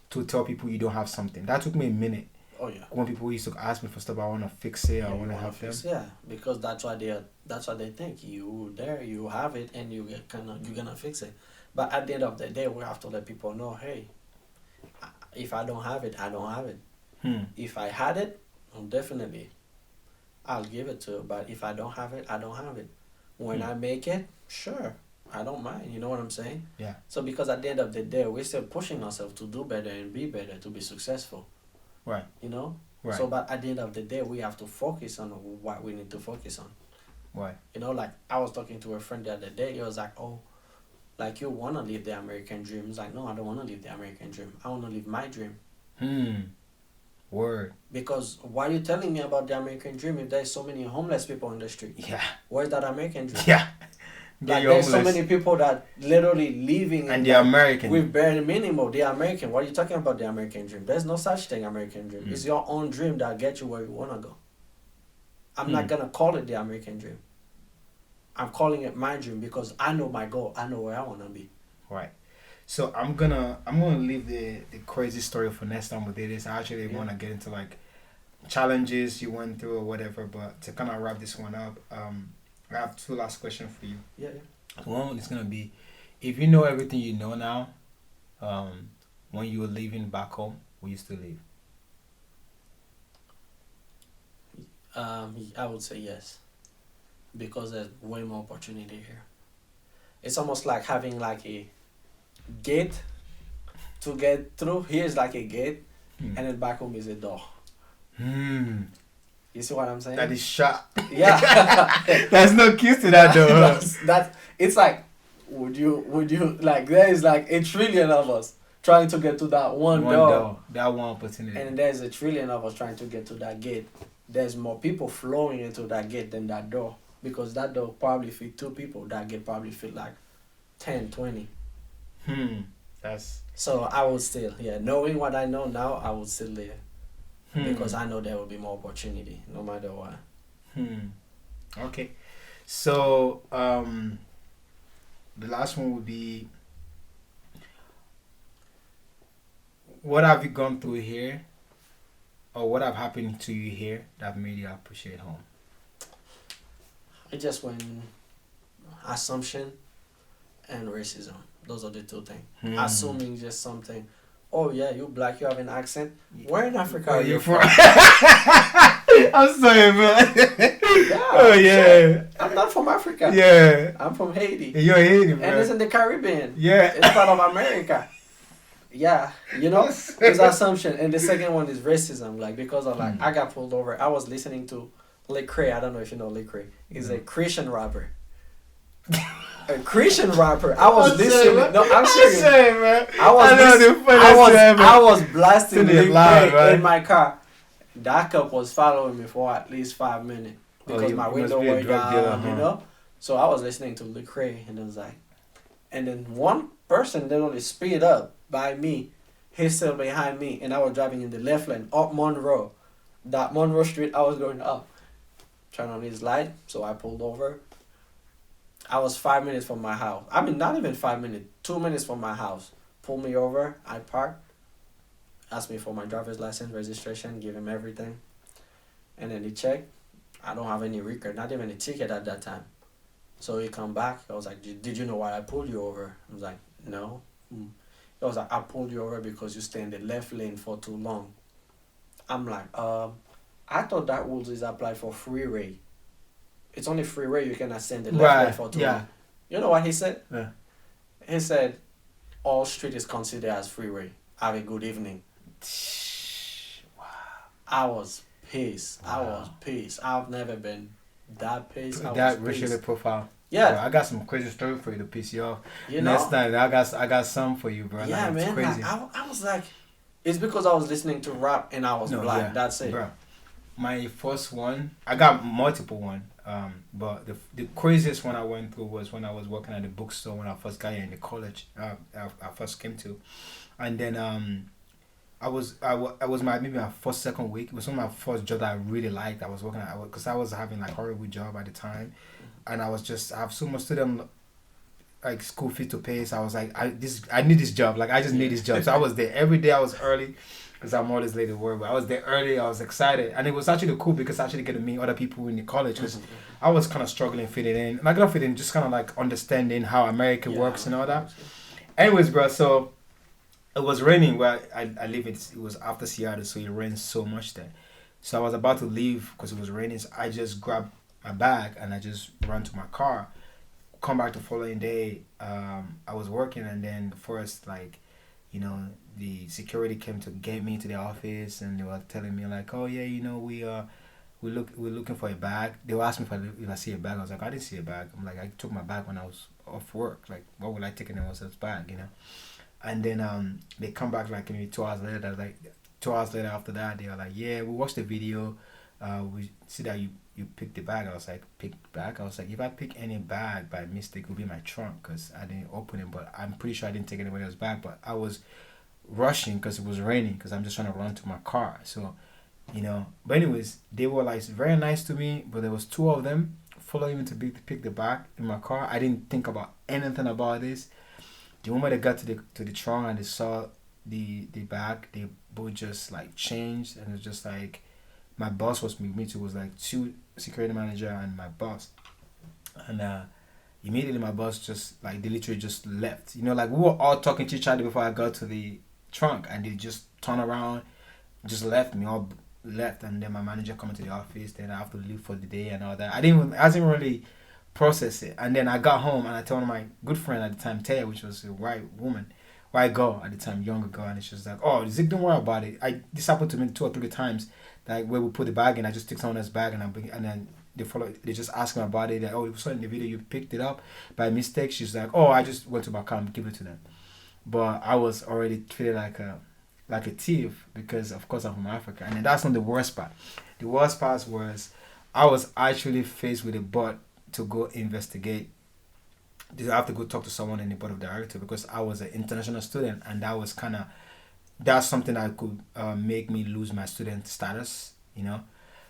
to tell people you don't have something. That took me a minute. Oh yeah. When people used to ask me for stuff, I want to fix it. I Yeah, want you to wanna help them. fix, yeah, because that's what they think. You there, you have it, and you're gonna fix it. But at the end of the day, we have to let people know, hey, if I don't have it, I don't have it. Hmm. If I had it, definitely I'll give it to you. But if I don't have it, I don't have it. When Hmm. I make it, sure, I don't mind. You know what I'm saying? Yeah. So because at the end of the day, we're still pushing ourselves to do better and be better to be successful. Right. You know. Right. So, but at the end of the day, we have to focus on what we need to focus on. Right. You know, like I was talking to a friend the other day. He was like, "Oh, like you wanna live the American dream?" He's like, "No, I don't wanna live the American dream. I wanna live my dream." Hmm. Word. Because why are you telling me about the American dream if there's so many homeless people in the street? Yeah. Where's that American dream? Yeah. Like there's so many people that literally living and they're American with bare minimum. They're American. What are you talking about the American dream? There's no such thing American dream. It's your own dream that gets you where you wanna go. I'm not gonna call it the American dream. I'm calling it my dream because I know my goal. I know where I wanna be. Right. So I'm gonna leave the crazy story for next time we do this. I actually wanna get into like challenges you went through or whatever, but to kind of wrap this one up, I have two last questions for you. Yeah. One is gonna be, if you know everything you know now, when you were leaving back home, will you still leave? I would say yes, because there's way more opportunity here. It's almost like having like a gate to get through. Here's like a gate, and then back home is a door. You see what I'm saying? That is shot. Yeah. There's no keys to that door. That's it's like, would you like there is like a trillion of us trying to get to that one door. That one opportunity. And there's a trillion of us trying to get to that gate. There's more people flowing into that gate than that door. Because that door probably fit 2 people. That gate probably fit like 10, 20. That's So I would still, knowing what I know now, I would still live. Because I know there will be more opportunity, no matter what. Okay. So the last one would be, what have you gone through here, or what have happened to you here that made you appreciate home? It just went assumption and racism. Those are the 2 things. Assuming just something. Oh yeah, you black, you have an accent. Where in Africa are you from? I'm sorry, man. Yeah, oh yeah. Shit. I'm not from Africa. Yeah. I'm from Haiti. You're Haiti, bro. And it's in the Caribbean. Yeah. It's part of America. Yeah, you know, it's assumption. And the second one is racism. Like, because of like, I got pulled over. I was listening to Lecrae. I don't know if you know Lecrae. He's a Christian rapper. A Christian rapper. I was listening. No, I'm serious. Man. I was blasting Lecrae in my car. That cop was following me for at least 5 minutes because my window was down, you know. So I was listening to Lecrae, and it was like, and then one person literally speed up by me. He's still behind me, and I was driving in the left lane up Monroe. That Monroe Street, I was going up. Turn on his light, so I pulled over. I was 5 minutes from my house. I mean, not even 5 minutes, 2 minutes from my house. Pulled me over, I parked, asked me for my driver's license, registration, give him everything. And then he checked. I don't have any record, not even a ticket at that time. So he come back. I was like, did you know why I pulled you over? I was like, no. He was like, I pulled you over because you stay in the left lane for too long. I'm like, I thought that rules is applied for freeway. It's only freeway you cannot stay in the left lane for too long. You know what he said? Yeah. He said, all street is considered as freeway. Have a good evening. Wow. I was pissed. Wow. I was pissed. I've never been that pissed. That racial profile. Yeah. Bro, I got some crazy story for you to piss you off. You know? Next time, I got some for you, bro. Yeah, like, man. Crazy. Like, I was like, it's because I was listening to rap and I was black. Yeah, that's it. Bro, my first one, I got multiple one. But the craziest one I went through was when I was working at the bookstore when I first got here in the college. I first came to, and then I was my maybe my first second week. It was one of my first job that I really liked. I was working at because I was having like horrible job at the time, and I was just I have so much student like school fee to pay. So I was like I need this job. Like I just need Yeah. this job. So I was there every day. I was early because I'm always late to work. But I was there early. I was excited, and it was actually cool because I actually get to meet other people in the college because I was kind of struggling fitting in. Like not fitting, just kind of like understanding how America Yeah, works and all of that. course. Anyways, bro. So it was raining where I live in. It was after Seattle, so it rained so much there. So I was about to leave because it was raining. So I just grabbed my bag and I just ran to my car. Come back the following day. I was working and then first like, you know, the security came to get me to the office and they were telling me like, oh yeah, you know, we're looking for a bag. They were asking if I see a bag. I was like, I didn't see a bag. I'm like, I took my bag when I was off work. Like, what would I take anyone else's bag, you know? And then they come back like maybe 2 hours later. Like 2 hours later after that, they were like, "Yeah, we watched the video. We see that you picked the bag." I was like, "Pick bag?" I was like, "If I pick any bag by mistake, it will be my trunk because I didn't open it. But I'm pretty sure I didn't take anybody else's bag. But I was rushing because it was raining because I'm just trying to run to my car. So you know. But anyways, they were like very nice to me. But there was two of them following me to pick the bag in my car. I didn't think about anything about this. The moment they got to the trunk and they saw the bag, they both just like changed and it was just like my boss was with me too. It was like two security manager and my boss, and immediately my boss just like they literally just left. You know, like we were all talking to each other before I got to the trunk, and they just turned around, just left me all left, and then my manager coming to the office. Then I have to leave for the day and all that. I didn't really process it. And then I got home and I told my good friend at the time, Taya, which was a white woman, white girl at the time, younger girl, and she was like, "Oh, Zeke, don't worry about it. I This happened to me 2 or 3 times. Like where we put the bag in, I just took someone else's bag and and then they just ask me about it. Like, oh, you saw in the video you picked it up by mistake. She's like, oh, I just went to my car and give it to them. But I was already treated like a thief because of course I'm from Africa, and then that's not the worst part. The worst part was I was actually faced with a butt to go investigate. Did I have to go talk to someone in the board of director because I was an international student, and that was kind of that's something that could make me lose my student status, you know.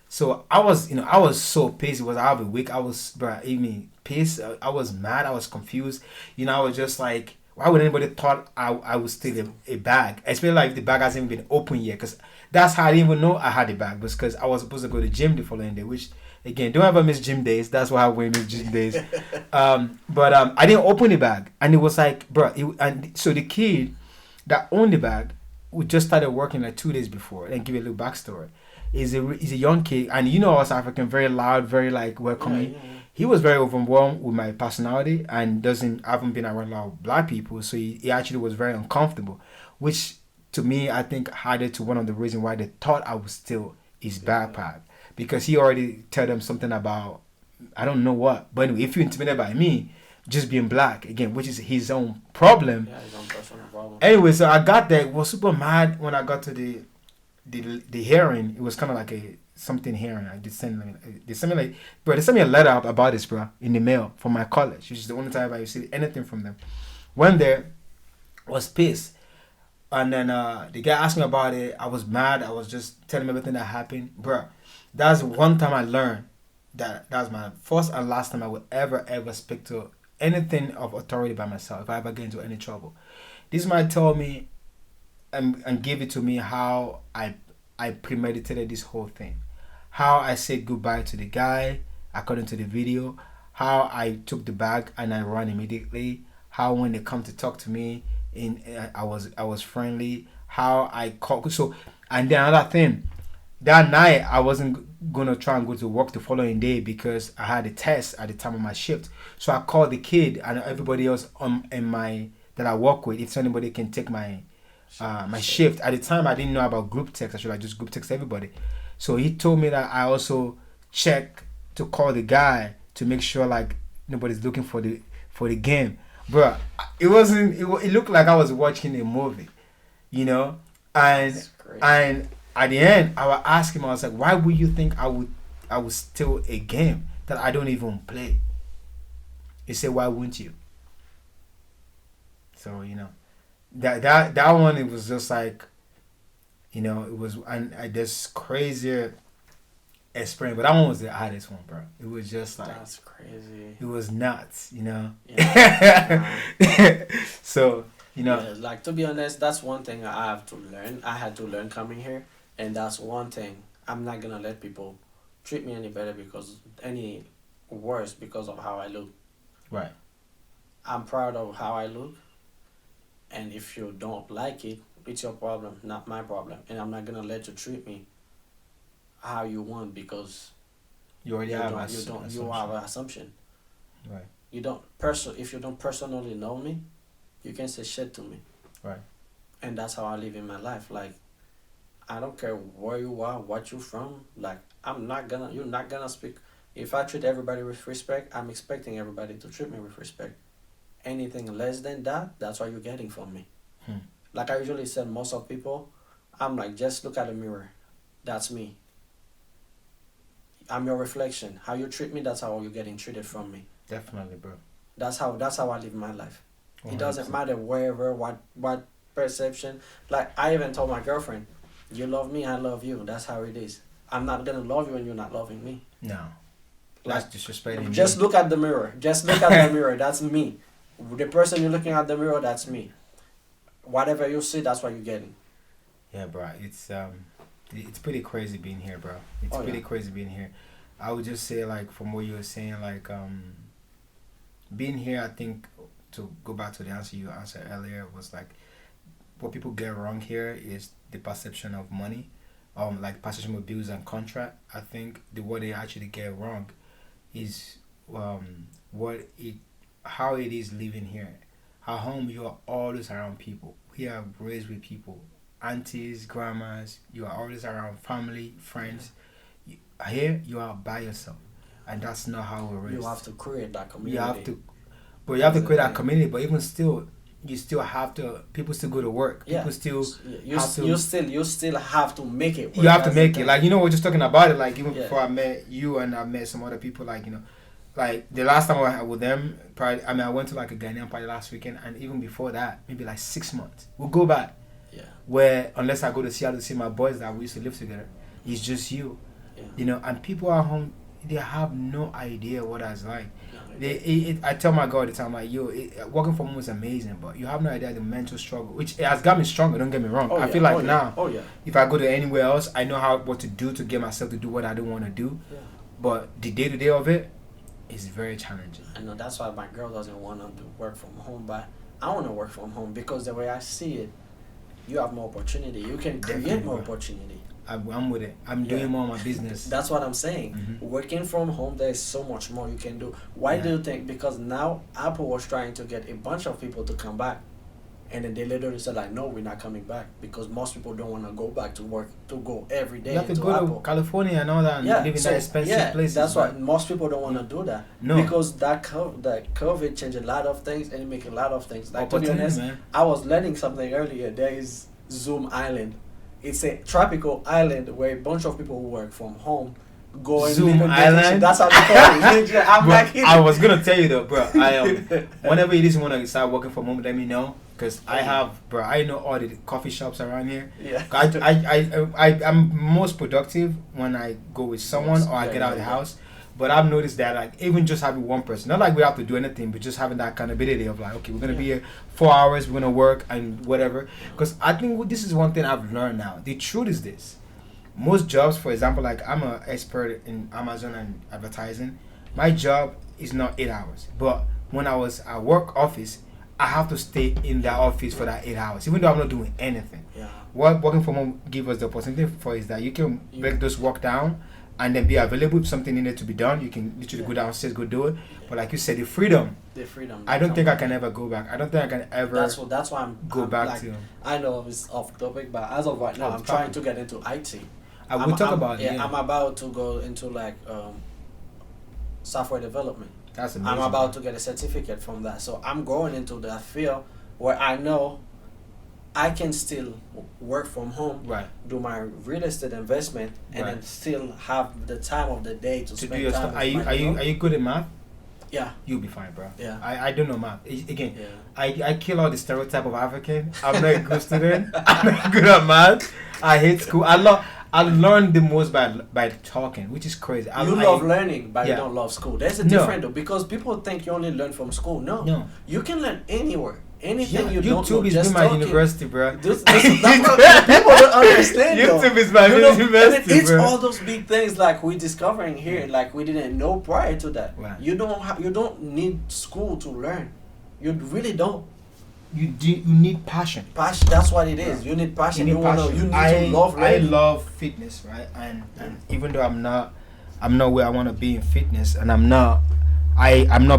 So I was so pissed. It was out of a week. I was, bro, even pissed. I was mad. I was confused. You know, I was just like, why would anybody thought I would steal a bag? Especially like the bag hasn't even been open yet. Because that's how I didn't even know I had the bag. Because I was supposed to go to the gym the following day, which, again, don't ever miss gym days. That's why I went miss gym days. But I didn't open the bag. And it was like, bro, and so the kid that owned the bag, we just started working like 2 days before. And give you a little backstory. He's a young kid, and you know us African, very loud, very like welcoming. Yeah. He was very overwhelmed with my personality and doesn't haven't been around a lot of black people, so he actually was very uncomfortable, which to me I think added to one of the reasons why they thought I would steal his backpack because he already told them something about I don't know what, but anyway, if you're intimidated by me, just being black again, which is his own problem. Yeah, his own personal problem. Anyway, so I got there, was super mad when I got to the hearing. It was kind of like a something hearing. They sent me like, bro, they sent me a letter about this, bro, in the mail from my college, which is the only time I received anything from them. Went there, was pissed, and then the guy asked me about it. I was mad. I was just telling him everything that happened, bro. That's one time I learned that was my first and last time I would ever speak to anything of authority by myself if I ever get into any trouble. This man told me and gave it to me how I premeditated this whole thing. How I said goodbye to the guy according to the video. How I took the bag and I ran immediately. How when they come to talk to me, I was friendly. How I called and then another thing. That night I wasn't gonna try and go to work the following day because I had a test at the time of my shift. So I called the kid and everybody else in my that I work with if anybody can take my shift. At the time I didn't know about group text. I should like just group text everybody. So he told me that I also check to call the guy to make sure like nobody's looking for the game. Bro, it wasn't it looked like I was watching a movie, you know? And at the end I would ask him, I was like, why would you think I would steal a game that I don't even play? He said, why wouldn't you? So, you know. That one, it was just like You know, it was and I this crazier experience, but that one was the hardest one, bro. It was just like That's crazy. it was nuts, you know. Yeah. So you know, Yeah, like to be honest, that's one thing I have to learn. I had to learn coming here, and that's one thing I'm not gonna let people treat me any better because any worse because of how I look. right, I'm proud of how I look, and if you don't like it, it's your problem, not my problem. And I'm not gonna let you treat me how you want because you already you have don't you don't you have assumption, an assumption. right, You don't if you don't personally know me, you can say shit to me. right, And that's how I live in my life. Like I don't care where you are, what you from. Like you're not gonna speak. If I treat everybody with respect, I'm expecting everybody to treat me with respect. Anything less than that, that's what you're getting from me. hmm. Like I usually tell most of people, I'm like, just look at the mirror. That's me. I'm your reflection. How you treat me, that's how you're getting treated from me. Definitely, bro. That's how I live my life. It doesn't 100%. matter wherever what perception. Like I even told my girlfriend, "You love me, I love you. That's how it is. I'm not gonna love you when you're not loving me." No, Like that's disrespecting just me. look at the mirror. Just look at the mirror. That's me. The person you're looking at the mirror, that's me. Whatever you see, that's what you're getting. Yeah, bro. It's pretty crazy being here, bro. It's Oh yeah. pretty crazy being here. I would just say like from what you were saying, like being here. I think to go back to the answer you answered earlier was like what people get wrong here is the perception of money, like perception of bills and contract. I think the what they actually get wrong is what it how it is living here. At home, you are always around people. We are raised with people, aunties, grandmas. You are always around family, friends. Here, you are by yourself, and that's not how we're You have raised. to create that You have community. to, but you have That's to the create that thing. community. But even still, you still have to. People still go to work. Yeah. People still You have you to. still you still have to make it You work. have to That's the make it. thing. Like we're just talking about it. Like even Yeah. before I met you and I met some other people. Like the last time I was with them, probably I mean I went to like a Ghanaian party last weekend, and even before that, maybe like 6 months, we'll go back. Yeah. Where unless I go to Seattle to see my boys that we used to live together, it's just Yeah. and people at home they have no idea what that's like. No, I tell my God, the time like working from home is amazing, but you have no idea the mental struggle, which it has got me stronger. Don't get me wrong. oh I yeah. feel Oh like yeah. now Oh yeah. if I go to anywhere else, I know how what to do to get myself to do what I don't want to do. Yeah. But the day to day of it is very challenging. I know that's why my girl doesn't want to work from home, but I want to work from home because the way I see it, you have more opportunity. You can create Definitely, more bro. opportunity. I'm with it. I'm Yeah. doing more of my business. That's what I'm saying. Mhm. Working from home, there's so much more you can do. Why do Yeah. you think? Because now Apple was trying to get a bunch of people to come back, and then they literally said like, no, we're not coming back because most people don't want to go back to work to go every day You have to into go Apple. to California and all that and Yeah, live in so that expensive yeah, places. that's why but most people don't want to do that. No. Because that COVID changed a lot of things and it make a lot of things. Like to be Opportunity, honest, man. I was learning something earlier. There is Zoom Island. It's a tropical island where a bunch of people who work from home go and Zoom live in vacation. Island? That's how they call it. I'm Bro, not kidding. I was gonna tell you though, bro. Whenever it is you wanna start working from home, let me know. Cause I know all the coffee shops around here. Yeah. I'm most productive when I go with someone or I get out of the house. But I've noticed that like even just having one person, not like we have to do anything, but just having that accountability of like, okay, we're gonna be here 4 hours, we're gonna work and whatever. Because I think this is one thing I've learned now. The truth is this: most jobs, for example, like I'm an expert in Amazon and advertising. My job is not 8 hours, but when I was at work office, I have to stay in that office for that 8 hours, even though I'm not doing anything. Yeah. What working from home give us the opportunity for is that you can You- break those work down and then be available if something needed to be done. You can literally go downstairs, go do it. But like you said, the freedom. The freedom. I don't think I can ever go back. I don't think I can ever That's why go I'm back like, to. I know it's off topic, but as of right now, Oh, I'm it's trying topic. to get into IT. I will talk about it. Yeah, Yeah, I'm about to go into like software development. that's amazing. I'm about to get a certificate from that, so I'm going into that field where I know I can still work from home, right do my real estate investment, and then Right. still have the time of the day to to spend do your time stuff. with Are you my are you girl. are you good at math? Yeah. you'll be fine, bro. Yeah. I don't know math. Again, Yeah. I kill all the stereotype of African. I'm not a good student. I'm not good at math. I hate school. I learned the most by talking, which is crazy. You love learning, but yeah. you don't love school. There's a No. difference though, because people think you only learn from school. No, No. you can learn anywhere. Anything Yeah, you don't YouTube know, is just been my talking. university, bro. That's what people don't understand. Though. YouTube is my You know, and university, it's bro. all those big things like we're discovering here, like we didn't know prior to that. Right. You don't need school to learn. You really don't. You need passion. Passion. That's what it is. You need passion. You need to love I learning. love fitness, right? And even though I'm not where I want to be in fitness, and I'm not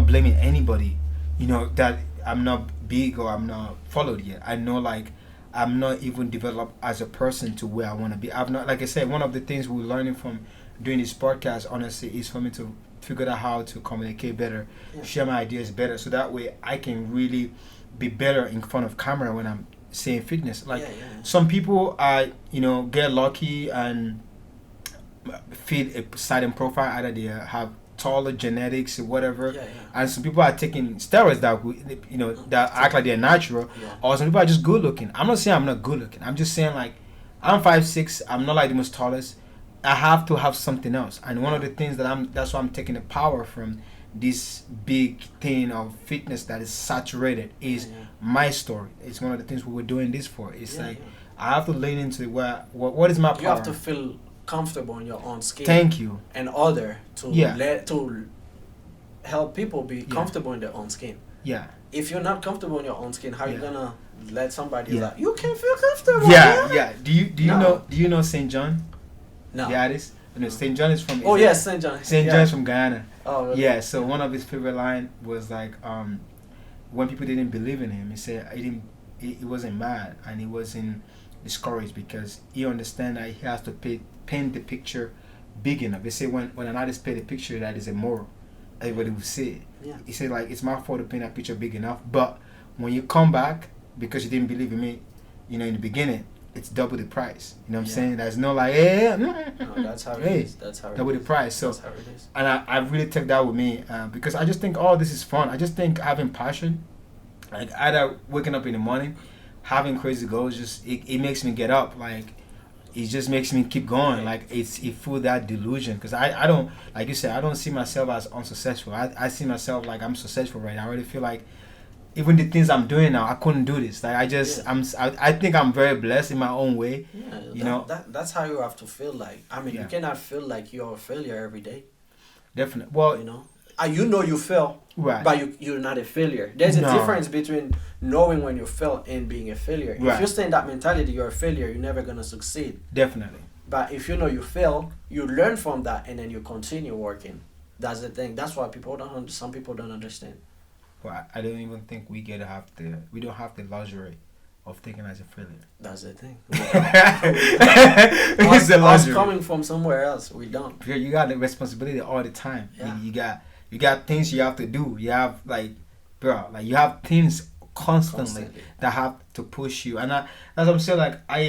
blaming anybody, you know, that I'm not big or I'm not followed yet. I know, like, I'm not even developed as a person to where I want to be. I've not, like I said, one of the things we're learning from doing this podcast, honestly, is for me to figure out how to communicate better, share my ideas better, so that way I can really be better in front of camera when I'm saying fitness. Like, some people get lucky and fit a certain profile, either they have taller genetics or whatever, and some people are taking steroids that act like they're natural, or some people are just good looking. I'm not saying I'm not good looking. I'm just saying, like, I'm 5'6", I'm not like the most tallest. I have to have something else, and one of the things that's why I'm taking the power from this big thing of fitness that is saturated is my story. It's one of the things we were doing this for. It's I have to lean into what is my power. You have to feel comfortable in your own skin. Thank you. And order to help people be comfortable in their own skin. Yeah. If you're not comfortable in your own skin, how are you gonna let somebody like you can feel comfortable? Yeah. Do you know St. John? No. The artist? No, St. John is from. Oh yes, St. John. St. John is from Guyana. Oh really? Yeah. So one of his favorite line was like, when people didn't believe in him, he said he wasn't mad and he wasn't discouraged because he understand that he has to paint the picture big enough. They say when an artist paint a picture that is immoral, everybody will see it. Yeah. He said, like, it's my fault to paint that picture big enough, but when you come back because you didn't believe in me, in the beginning, it's double the price. You know what I'm saying? There's no like, no, that's how it is. That's how it double is. the price. So that's how it is. And I really take that with me because I just think all this is fun. I just think having passion, like either waking up in the morning, having crazy goals, just it makes me get up. Like, it just makes me keep going. Like, it full that delusion because I don't, like you said, I don't see myself as unsuccessful. I see myself like I'm successful right now. I already feel like even the things I'm doing now, I couldn't do this. Like, I think I'm very blessed in my own way. Yeah, that's how you have to feel. Like, I mean, you cannot feel like you're a failure every day. Definitely. Well, you fail, right? But you're not a failure. There's a difference between knowing when you fail and being a failure. Right. If you stay in that mentality, you're a failure. You're never gonna succeed. Definitely. But if you know you fail, you learn from that and then you continue working. That's the thing. That's why some people don't understand. Well, I don't even think we don't have the luxury of thinking as a failure. That's the thing. Us coming from somewhere else, we don't. You got the responsibility all the time. Yeah. You got things you have to do. You have you have things constantly that have to push you. And that's what I'm saying. Like, me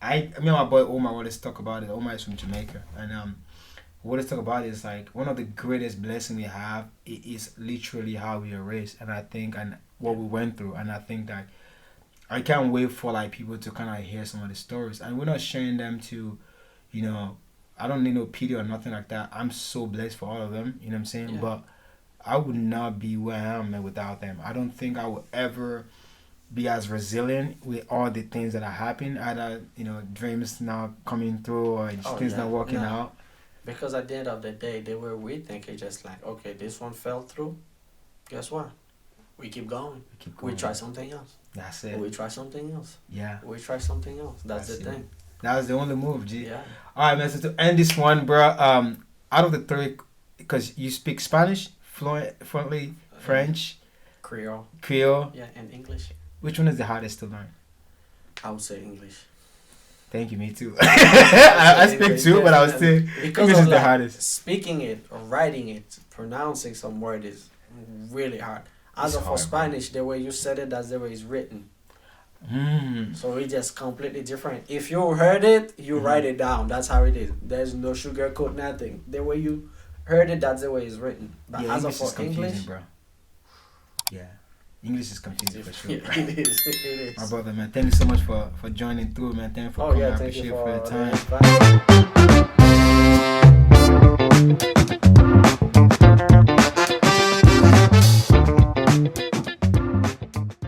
and my boy Omar always talk about it. Omar is from Jamaica, and what let's talk about is like one of the greatest blessings we have is literally how we are raised, and I think and what we went through, and I think that I can't wait for like people to kind of hear some of the stories, and we're not sharing them to, I don't need no pity or nothing like that. I'm so blessed for all of them, you know what I'm saying? Yeah. But I would not be where I am without them. I don't think I would ever be as resilient with all the things that are happening, either dreams not coming through or things not working out. Because at the end of the day, the way we think is just like, okay, this one fell through. Guess what? We keep going. We try something else. That's it. We try something else. Yeah. We try something else. That's the thing. That was the only move, G. Yeah. All right, man. So to end this one, bro, out of the three, because you speak Spanish fluently, French, Creole. Yeah, and English. Which one is the hardest to learn? I would say English. Thank you, me too. I speak too, but I was still because English is the hardest. Speaking it or writing it, pronouncing some word is really hard. As for Spanish, the way you said it, that's the way it's written. So it's just completely different. If you heard it, you write it down. That's how it is. There's no sugarcoat, nothing. The way you heard it, that's the way it's written. But Yeah, as of English is for confusing, English, bro. Yeah, English is confusing for sure, yeah, bro. it is. It My is. brother, man, thank you so much for joining through, man. Thank you for Oh coming. yeah, I thank you appreciate it for your for the time. invite.